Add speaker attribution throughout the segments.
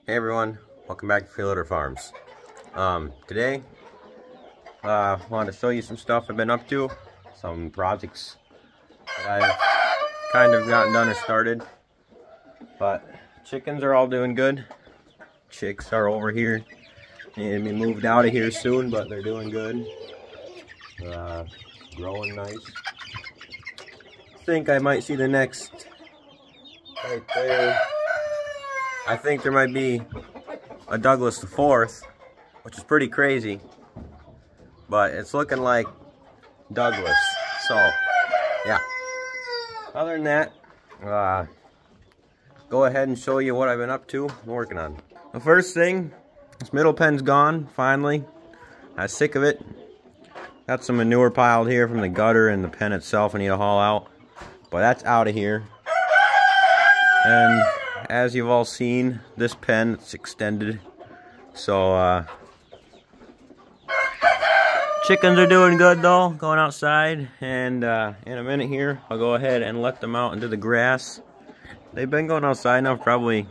Speaker 1: Hey everyone, welcome back to Freeloader Farms. Today, I wanted to show you some stuff I've been up to, some projects that I've kind of gotten done or started. But chickens are all doing good. Chicks are over here. Need to be moved out of here soon, but they're doing good. Growing nice. I think I might see the next right there. I think there might be a Douglas IV, which is pretty crazy, but it's looking like Douglas. So, yeah. Other than that, go ahead and show you what I've been up to and working on. The first thing, this middle pen's gone, finally. I was sick of it. Got some manure piled here from the gutter and the pen itself I need to haul out, but that's out of here. And as you've all seen, this pen, it's extended. So, chickens are doing good though, going outside. And in a minute here, I'll go ahead and let them out into the grass. They've been going outside now for probably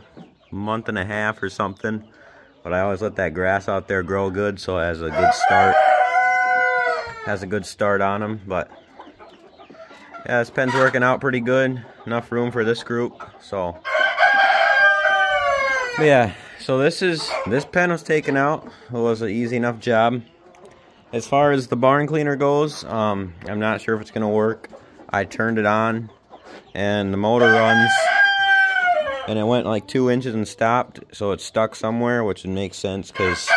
Speaker 1: a month and a half or something. But I always let that grass out there grow good, so it has a good start. Has a good start on them. But yeah, this pen's working out pretty good. Enough room for this group, so. Yeah, so this pen was taken out. It was an easy enough job. As far as the barn cleaner goes, I'm not sure if it's gonna work. I turned it on and the motor runs and it went like 2 inches and stopped, so it's stuck somewhere, which would make sense because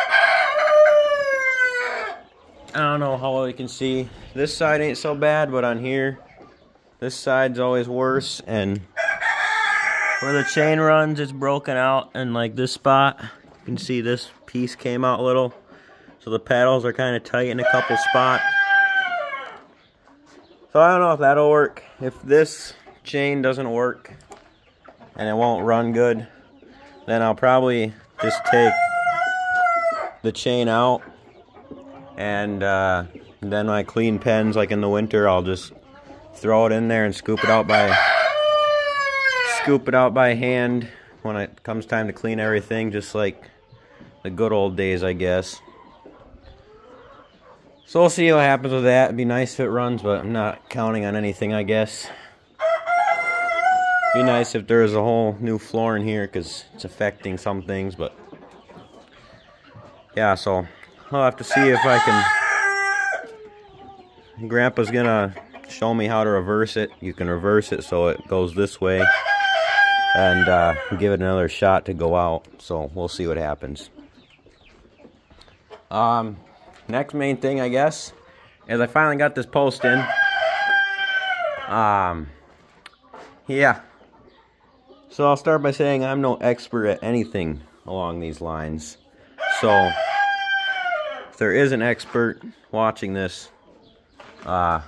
Speaker 1: I don't know how well you can see. This side ain't so bad, but on here, this side's always worse. And where the chain runs, it's broken out in like this spot. You can see this piece came out a little. So the paddles are kind of tight in a couple spots. So I don't know if that'll work. If this chain doesn't work and it won't run good, then I'll probably just take the chain out. And then my clean pens, like in the winter, I'll just throw it in there and scoop it out by hand when it comes time to clean everything, just like the good old days, I guess. So we'll see what happens with that. It'd be nice if it runs, but I'm not counting on anything, I guess. Be nice if there was a whole new floor in here, because it's affecting some things, but yeah, so I'll have to see if I can. Grandpa's gonna show me how to reverse it. You can reverse it so it goes this way and give it another shot to go out. So we'll see what happens. Next main thing, I guess, is I finally got this post in. Yeah. So I'll start by saying I'm no expert at anything along these lines. So if there is an expert watching this, I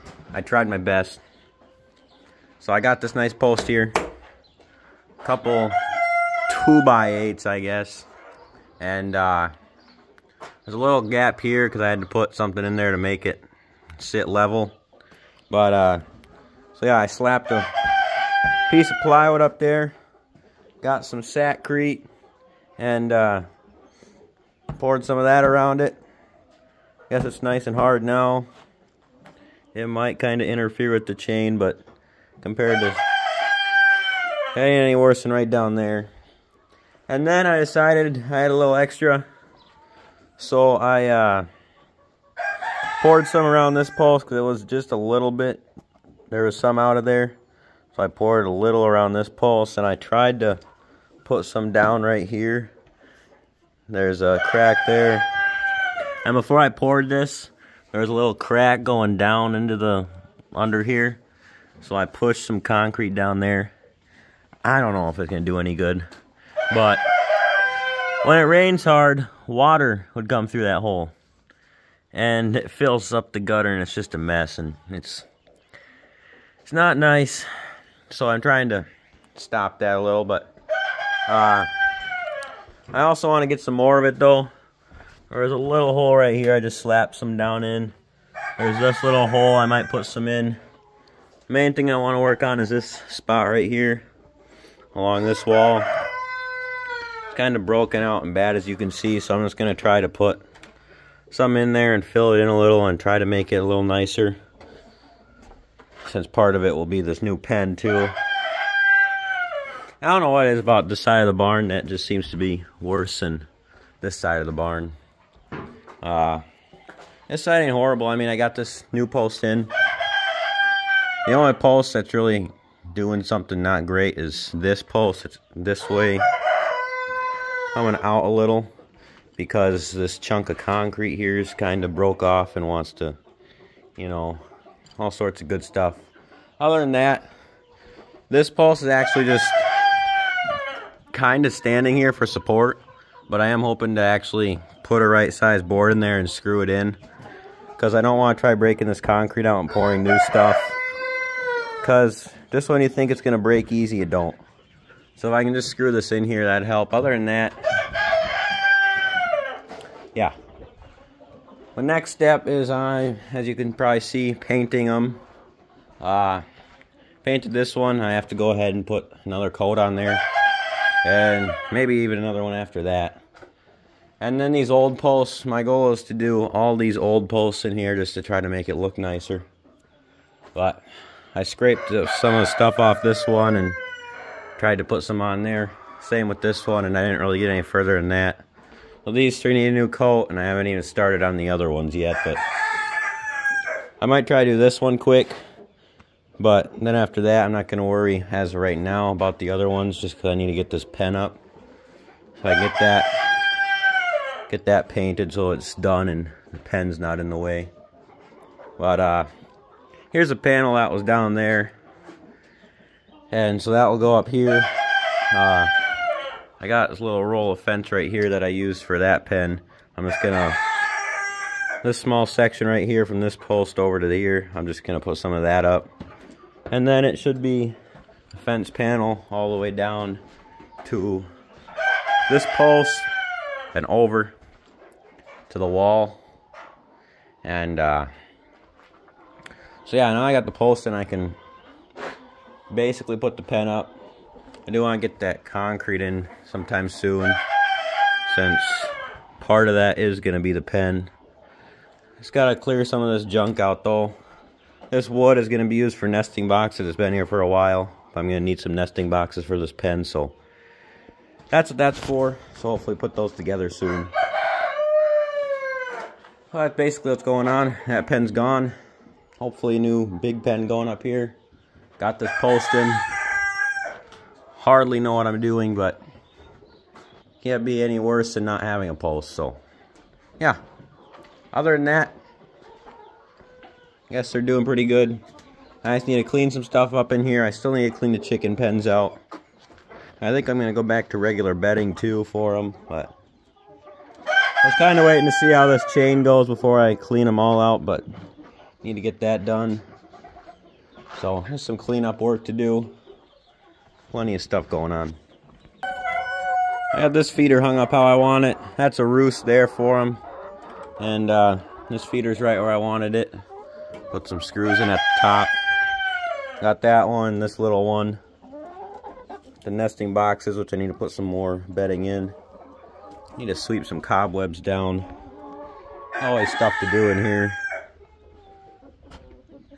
Speaker 1: tried my best. So I got this nice post here. Couple 2x8s, I guess. And there's a little gap here because I had to put something in there to make it sit level. But so yeah, I slapped a piece of plywood up there, got some Sackcrete, and poured some of that around it. Guess it's nice and hard now. It might kind of interfere with the chain, but compared to, it ain't any worse than right down there. And then I decided I had a little extra, so I poured some around this post because it was just a little bit. There was some out of there, so I poured a little around this post, and I tried to put some down right here. There's a crack there, and before I poured this, there was a little crack going down into the under here, so I pushed some concrete down there. I don't know if it's gonna do any good, but when it rains hard, water would come through that hole, and it fills up the gutter, and it's just a mess, and it's not nice. So I'm trying to stop that a little, but I also want to get some more of it though. There's a little hole right here I just slapped some down in. There's this little hole I might put some in. Main thing I want to work on is this spot right here along this wall. It's kind of broken out and bad, as you can see, so I'm just going to try to put some in there and fill it in a little and try to make it a little nicer, since part of it will be this new pen too. I don't know what it is about this side of the barn that just seems to be worse than this side of the barn. This side ain't horrible. I mean, I got this new post in. The only post that's really doing something not great is this post. It's this way coming out a little because this chunk of concrete here is kind of broke off and wants to, you know, all sorts of good stuff. Other than that, this post is actually just kind of standing here for support, but I am hoping to actually put a right size board in there and screw it in, because I don't want to try breaking this concrete out and pouring new stuff, because this one you think it's going to break easy, it don't. So if I can just screw this in here, that'd help. Other than that, yeah. The next step is, as you can probably see, painting them. Painted this one. I have to go ahead and put another coat on there, and maybe even another one after that. And then these old posts, my goal is to do all these old posts in here just to try to make it look nicer. But I scraped some of the stuff off this one and tried to put some on there. Same with this one, and I didn't really get any further than that. Well, these three need a new coat, and I haven't even started on the other ones yet, but I might try to do this one quick. But then after that, I'm not going to worry as of right now about the other ones, just because I need to get this pen up. So I get that painted so it's done and the pen's not in the way. But here's a panel that was down there, and so that will go up here. I got this little roll of fence right here that I use for that pen. I'm just gonna, this small section right here from this post over to here, I'm just gonna put some of that up. And then it should be a fence panel all the way down to this post and over to the wall. And so yeah, now I got the post and I can basically put the pen up. I do want to get that concrete in sometime soon, since part of that is going to be the pen. Just got to clear some of this junk out though. This wood is going to be used for nesting boxes. It's been here for a while. I'm going to need some nesting boxes for this pen, so that's what that's for. So hopefully put those together soon. Well, that's basically what's going on. That pen's gone. Hopefully a new big pen going up here. Got this post in. Hardly know what I'm doing, but can't be any worse than not having a post. So yeah, other than that, I guess they're doing pretty good. I just need to clean some stuff up in here. I still need to clean the chicken pens out. I think I'm going to go back to regular bedding too for them, but I was kind of waiting to see how this chain goes before I clean them all out, but need to get that done. So there's some cleanup work to do. Plenty of stuff going on. I have this feeder hung up how I want it. That's a roost there for them. And this feeder's right where I wanted it. Put some screws in at the top. Got that one, this little one. The nesting boxes, which I need to put some more bedding in. Need to sweep some cobwebs down. Always stuff to do in here.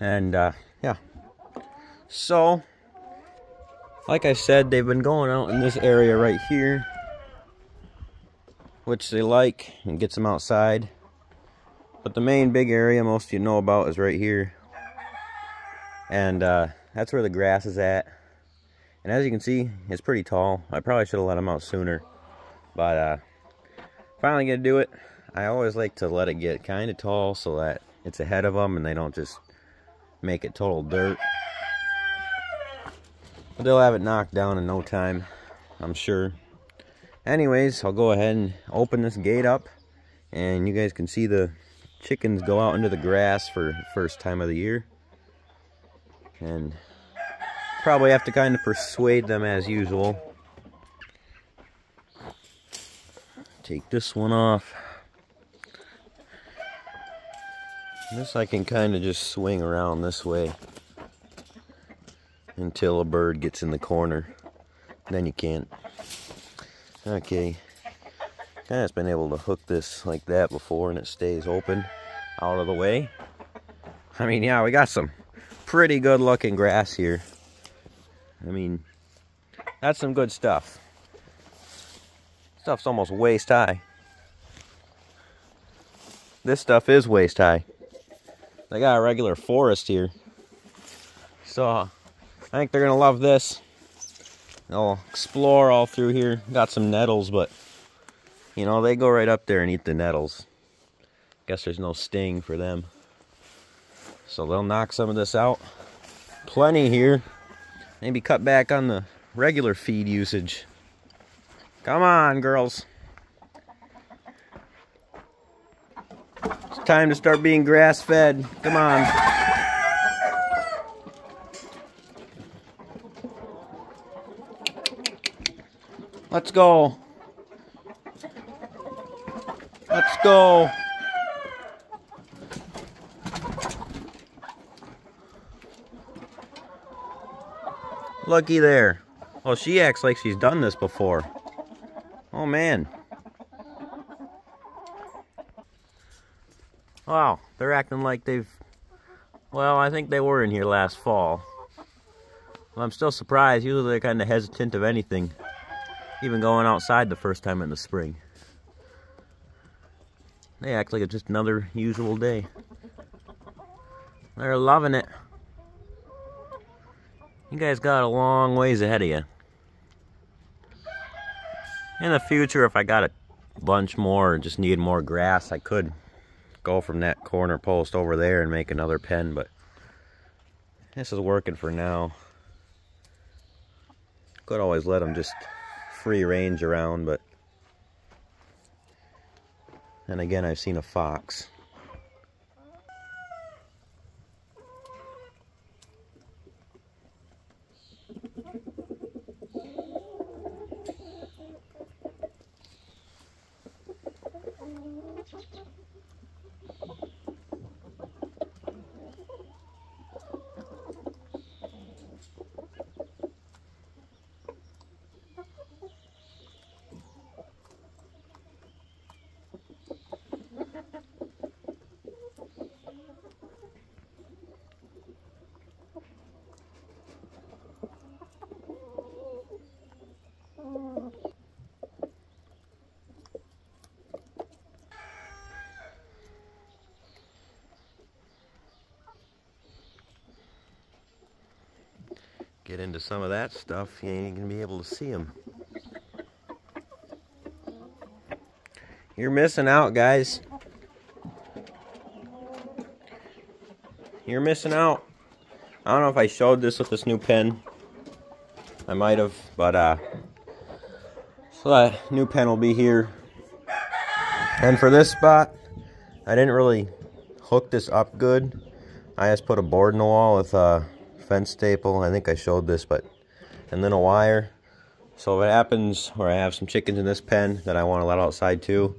Speaker 1: And yeah. So, like I said, they've been going out in this area right here, which they like, and gets them outside. But the main big area most of you know about is right here. And that's where the grass is at. And as you can see, it's pretty tall. I probably should have let them out sooner. But finally gonna do it. I always like to let it get kind of tall so that it's ahead of them and they don't just make it total dirt. But they'll have it knocked down in no time, I'm sure. Anyways, I'll go ahead and open this gate up, and you guys can see the chickens go out into the grass for the first time of the year. And probably have to kind of persuade them as usual. Take this one off. This I can kind of just swing around this way until a bird gets in the corner. Then you can't. Okay. Kind of been able to hook this like that before and it stays open out of the way. I mean, yeah, we got some pretty good looking grass here. I mean, that's some good stuff. Stuff's almost waist high. This stuff is waist high. They got a regular forest here. So, I think they're gonna love this. They'll explore all through here. Got some nettles, but, you know, they go right up there and eat the nettles. Guess there's no sting for them. So they'll knock some of this out. Plenty here. Maybe cut back on the regular feed usage. Come on, girls. It's time to start being grass-fed. Come on. Let's go. Let's go. Looky there. Oh, she acts like she's done this before. Oh, man. Wow, they're acting like they've... Well, I think they were in here last fall. Well, I'm still surprised. Usually they're kind of hesitant of anything. Even going outside the first time in the spring. They act like it's just another usual day. They're loving it. You guys got a long ways ahead of you. In the future, if I got a bunch more or just need more grass, I could go from that corner post over there and make another pen, but this is working for now. Could always let them just free range around, but and again, I've seen a fox. Get into some of that stuff, you ain't gonna be able to see them. You're missing out, guys. You're missing out. I don't know if I showed this with this new pen. I might have, but so that new pen will be here. And for this spot, I didn't really hook this up good. I just put a board in the wall with fence staple. I think I showed this, but and then a wire. So if it happens where I have some chickens in this pen that I want to let outside too,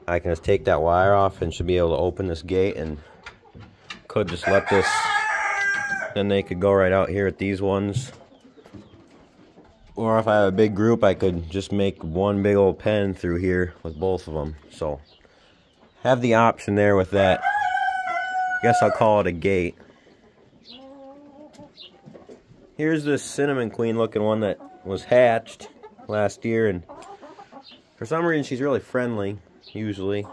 Speaker 1: I can just take that wire off and should be able to open this gate and could just let this, then they could go right out here at these ones. Or if I have a big group, I could just make one big old pen through here with both of them. So have the option there with that. Guess I'll call it a gate. Here's this cinnamon queen looking one that was hatched last year, and for some reason she's really friendly, usually.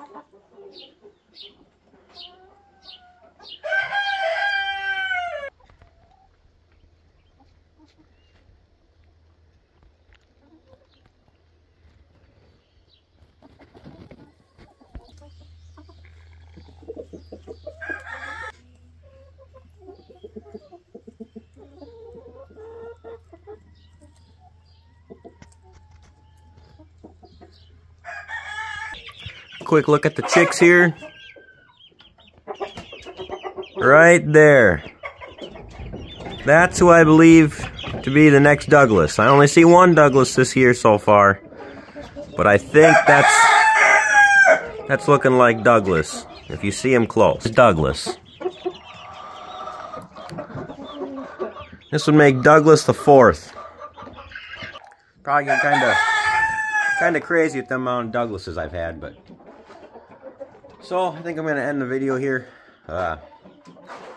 Speaker 1: Quick look at the chicks here. Right there. That's who I believe to be the next Douglas. I only see one Douglas this year so far, but I think that's looking like Douglas. If you see him close, Douglas. This would make Douglas the fourth. Probably gonna Kind of crazy with the amount of Douglases I've had, but... So, I think I'm going to end the video here. I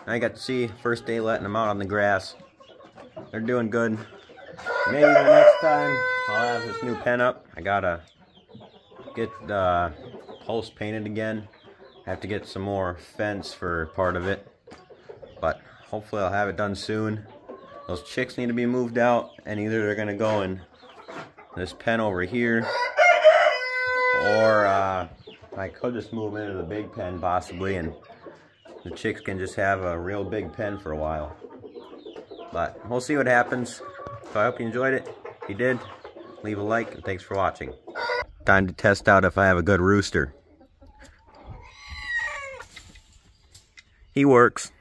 Speaker 1: got to see first day letting them out on the grass. They're doing good. Maybe the next time I'll have this new pen up. I gotta get the post painted again. I have to get some more fence for part of it. But hopefully I'll have it done soon. Those chicks need to be moved out, and either they're going to go in this pen over here, or I could just move into the big pen possibly, and the chicks can just have a real big pen for a while. But we'll see what happens. So I hope you enjoyed it. If you did, leave a like, and thanks for watching. Time to test out if I have a good rooster. He works.